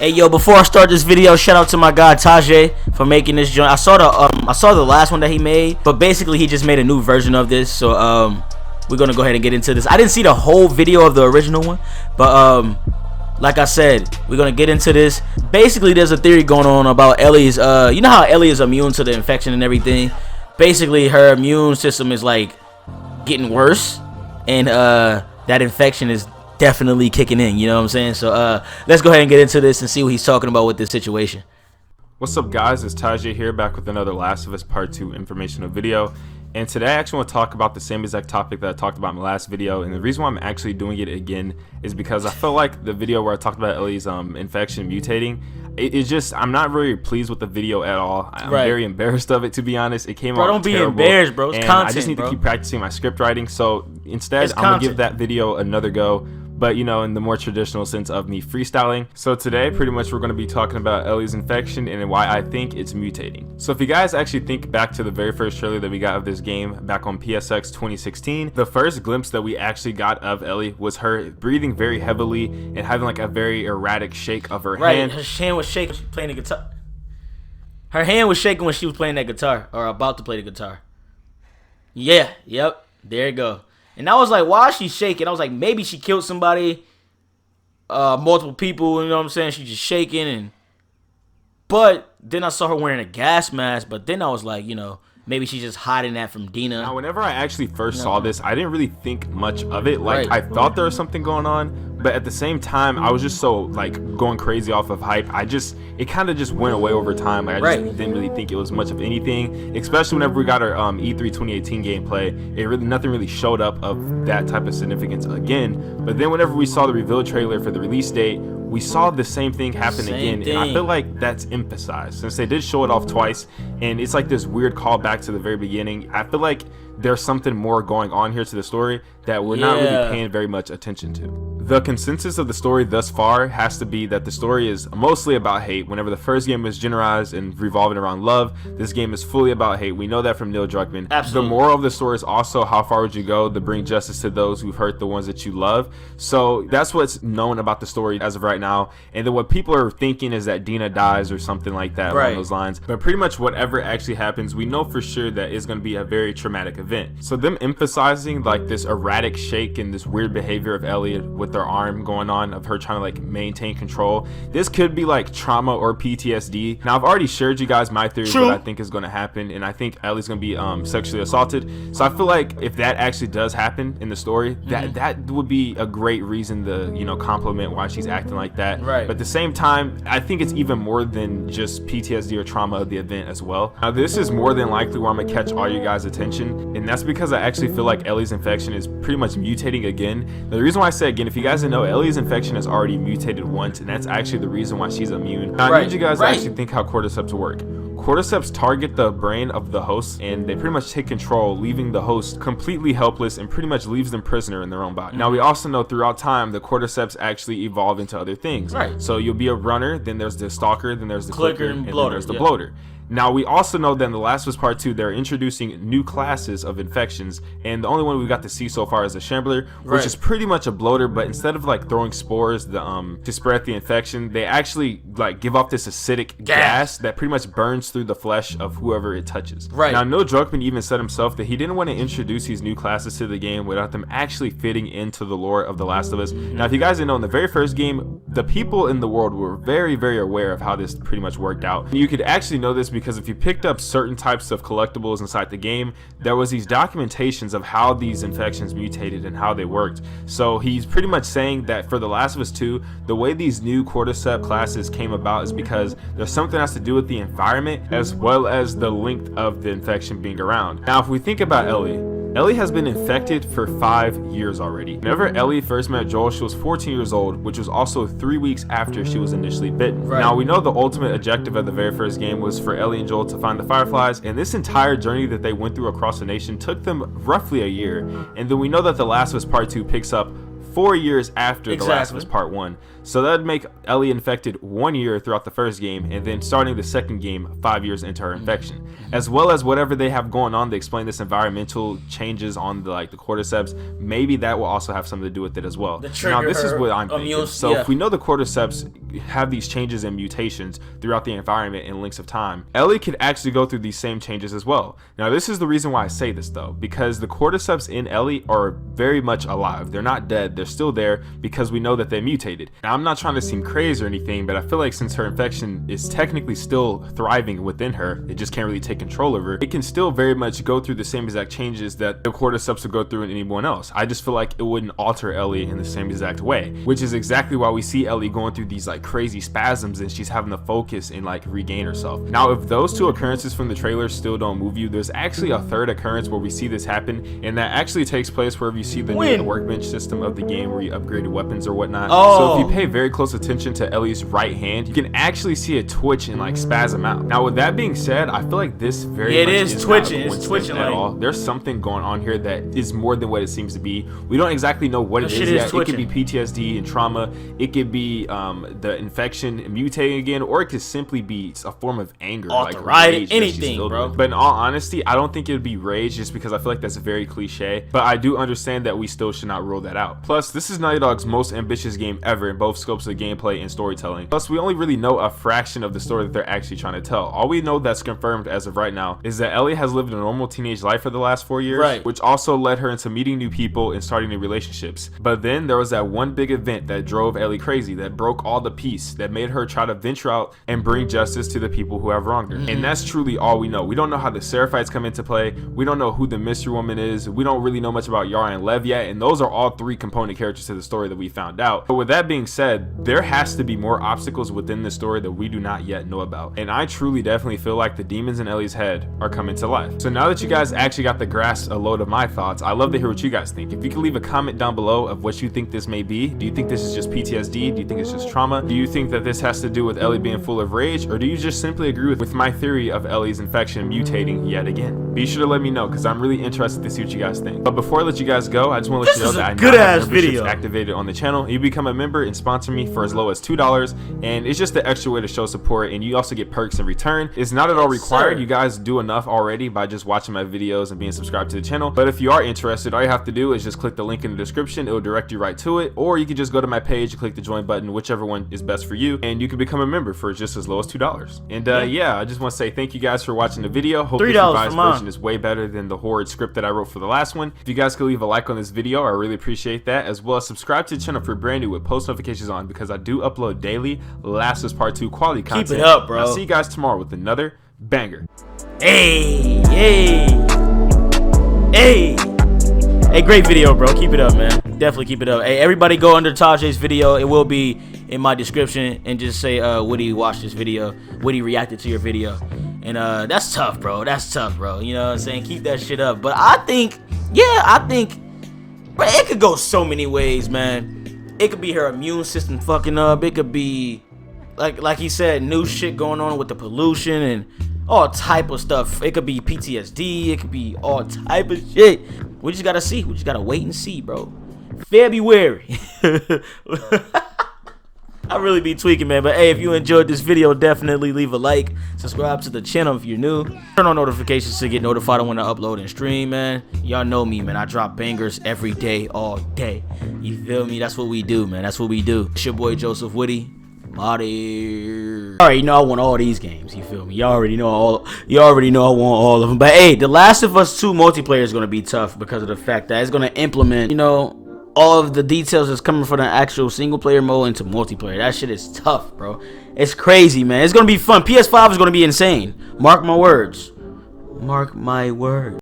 Hey yo, before I start this video, shout out to my guy Tajay for making this joint. I saw the last one that he made, but basically he just made a new version of this. So we're gonna go ahead and get into this. I didn't see the whole video of the original one, but like I said, we're gonna get into this. Basically, there's a theory going on about Ellie's. You know how Ellie is immune to the infection and everything. Basically, her immune system is like getting worse, and that infection is definitely kicking in, you know what I'm saying? So let's go ahead and get into this and see what he's talking about with this situation. What's up, guys? It's Tajay here, back with another Last of Us Part 2 informational video. And today I actually want to talk about the same exact topic that I talked about in my last video. And the reason why I'm actually doing it again is because I feel like the video where I talked about Ellie's infection mutating, it's just, I'm not really pleased with the video at all. I'm very embarrassed of it, to be honest. It came out don't terrible. Be embarrassed, bro. It's and content, I just need to keep practicing my script writing. So instead, It's I'm going to content. give that video another go, but you know, in the more traditional sense of me freestyling. So today, pretty much, we're going to be talking about Ellie's infection and why I think it's mutating. So if you guys actually think back to the very first trailer that we got of this game back on PSX 2016, the first glimpse that we actually got of Ellie was her breathing very heavily and having like a very erratic shake of her hand. Her hand was shaking when she was playing the guitar. Her hand was shaking when she was playing that guitar, or about to play the guitar. Yeah, yep, there you go. And I was like, why is she shaking? I was like, maybe she killed somebody, multiple people, you know what I'm saying? She's just shaking. But then I saw her wearing a gas mask, but then I was like, you know, maybe she's just hiding that from Dina. Now, whenever I actually first saw this, I didn't really think much of it. Like, I thought there was something going on, but at the same time, I was just so, like, going crazy off of hype. It kind of just went away over time. Like, I just didn't really think it was much of anything, especially whenever we got our E3 2018 gameplay. Nothing really showed up of that type of significance again. But then whenever we saw the reveal trailer for the release date, we saw the same thing happen again, and I feel like that's emphasized since they did show it off twice, and it's like this weird callback to the very beginning. I feel like there's something more going on here to the story that we're not really paying very much attention to. The consensus of the story thus far has to be that the story is mostly about hate. Whenever the first game was generalized and revolving around love, this game is fully about hate. We know that from Neil Druckmann. Absolutely. The moral of the story is also how far would you go to bring justice to those who've hurt the ones that you love. So that's what's known about the story as of right now. And then what people are thinking is that Dina dies or something like that along those lines. But pretty much whatever actually happens, we know for sure that it's going to be a very traumatic event. So them emphasizing like this erratic shake and this weird behavior of Ellie with her arm going on, of her trying to like maintain control, this could be like trauma or PTSD. Now I've already shared you guys my theory of what I think is going to happen, and I think Ellie's going to be sexually assaulted. So I feel like if that actually does happen in the story, that would be a great reason to, you know, compliment why she's acting like that. But at the same time, I think it's even more than just PTSD or trauma of the event as well. Now this is more than likely where I'm gonna catch all you guys' attention, and that's because I actually feel like Ellie's infection is pretty much mutating again. Now, the reason why I say again, if you guys didn't know, Ellie's infection has already mutated once, and that's actually the reason why she's immune. Now, I need you guys to actually think how cordyceps work. Cordyceps target the brain of the host, and they pretty much take control, leaving the host completely helpless and pretty much leaves them prisoner in their own body. Now, we also know throughout time the cordyceps actually evolve into other things. So you'll be a runner, then there's the stalker, then there's the clicker, and then there's the bloater. Now, we also know that in The Last of Us Part 2, they're introducing new classes of infections, and the only one we got to see so far is a shambler, which is pretty much a bloater, but instead of like throwing spores to spread the infection, they actually like give off this acidic gas that pretty much burns through the flesh of whoever it touches. Now, Neil Druckmann even said himself that he didn't want to introduce these new classes to the game without them actually fitting into the lore of The Last of Us. Now, if you guys didn't know, in the very first game, the people in the world were very, very aware of how this pretty much worked out. And you could actually know this because if you picked up certain types of collectibles inside the game, there was these documentations of how these infections mutated and how they worked. So he's pretty much saying that for The Last of Us 2, the way these new cordyceps classes came about is because there's something that has to do with the environment as well as the length of the infection being around. Now, if we think about Ellie has been infected for 5 years already. Whenever Ellie first met Joel, she was 14 years old, which was also 3 weeks after she was initially bitten. Now, we know the ultimate objective of the very first game was for Ellie and Joel to find the Fireflies, and this entire journey that they went through across the nation took them roughly a year. And then we know that The Last of Us Part 2 picks up 4 years after The Last of Us Part 1. So that would make Ellie infected 1 year throughout the first game, and then starting the second game 5 years into her infection, as well as whatever they have going on to explain this environmental changes on the cordyceps. Maybe that will also have something to do with it as well. Now this is what I'm thinking. So if we know the cordyceps have these changes and mutations throughout the environment in links of time, Ellie could actually go through these same changes as well. Now, this is the reason why I say this though, because the cordyceps in Ellie are very much alive. They're not dead. They're still there because we know that they mutated. Now, I'm not trying to seem crazy or anything, but I feel like since her infection is technically still thriving within her, it just can't really take control of her. It can still very much go through the same exact changes that the cordyceps would go through in anyone else. I just feel like it wouldn't alter Ellie in the same exact way, which is exactly why we see Ellie going through these like crazy spasms and she's having to focus and like regain herself. Now, if those two occurrences from the trailer still don't move you, there's actually a third occurrence where we see this happen, and that actually takes place wherever you see the new workbench system of the game where you upgraded weapons or whatnot. So if you pay very close attention to Ellie's right hand, you can actually see it twitch and like spasm out. Now, with that being said, I feel like this very much is twitching. It's twitching at all. There's something going on here that is more than what it seems to be. We don't exactly know what it is yet. It could be PTSD and trauma. It could be the infection mutating again, or it could simply be a form of anger, like rage, anything, bro. But in all honesty, I don't think it would be rage, just because I feel like that's very cliche. But I do understand that we still should not rule that out. Plus, this is Naughty Dog's most ambitious game ever in both scopes of gameplay and storytelling. Plus, we only really know a fraction of the story that they're actually trying to tell. All we know that's confirmed as of right now is that Ellie has lived a normal teenage life for the last 4 years, which also led her into meeting new people and starting new relationships. But then there was that one big event that drove Ellie crazy, that broke all the peace, that made her try to venture out and bring justice to the people who have wronged her. And that's truly all we know. We don't know how the Seraphites come into play. We don't know who the mystery woman is. We don't really know much about Yara and Lev yet, and those are all three component characters to the story that we found out. But with that being said, there has to be more obstacles within the story that we do not yet know about. And I truly definitely feel like the demons in Ellie's head are coming to life. So now that you guys actually got to grasp a load of my thoughts, I love to hear what you guys think. If you could leave a comment down below of what you think this may be. Do you think this is just PTSD? Do you think it's just trauma? Do you think that this has to do with Ellie being full of rage? Or do you just simply agree with my theory of Ellie's infection mutating yet again? Be sure to let me know, because I'm really interested to see what you guys think. But before I let you guys go, I just want to let you know that I now have memberships activated on the channel. You become a member and sponsor me for as low as $2, and it's just the extra way to show support, and you also get perks in return. It's not at all required. You guys do enough already by just watching my videos and being subscribed to the channel. But if you are interested, all you have to do is just click the link in the description. It will direct you right to it, or you can just go to my page and click the join button, whichever one is best for you, and you can become a member for just as low as $2. And yeah, I just want to say thank you guys for watching the video. Hope this revised version is way better than the horrid script that I wrote for the last one. If you guys could leave a like on this video, I really appreciate that, as well as subscribe to the channel if you're brand new with post notifications on, because I do upload daily Last of Us Part 2 quality content. Keep it up, bro. I'll see you guys tomorrow with another banger. Hey, great video, bro. Keep it up, man. Definitely keep it up. Hey, everybody go under Tajay's video. It will be in my description, and just say Witty watched this video. Witty reacted to your video. And that's tough, bro. That's tough, bro. You know what I'm saying? Keep that shit up. But I think, bro, it could go so many ways, man. It could be her immune system fucking up. It could be, like he said, new shit going on with the pollution and all type of stuff. It could be PTSD. It could be all type of shit. We just gotta see. We just gotta wait and see, bro. February. I really be tweaking, man. But hey, if you enjoyed this video, definitely leave a like. Subscribe to the channel if you're new. Turn on notifications to get notified when I upload and stream, man. Y'all know me, man. I drop bangers every day, all day. You feel me? That's what we do, man. That's what we do. It's your boy JosephWitty. You already know I want all these games. You feel me? You already know I want all of them. But hey, The Last of Us 2 multiplayer is gonna be tough because of the fact that it's gonna implement, you know, all of the details that's coming from the actual single player mode into multiplayer. That shit is tough, bro. It's crazy, man. It's gonna be fun. PS5 is gonna be insane. Mark my words. Mark my words.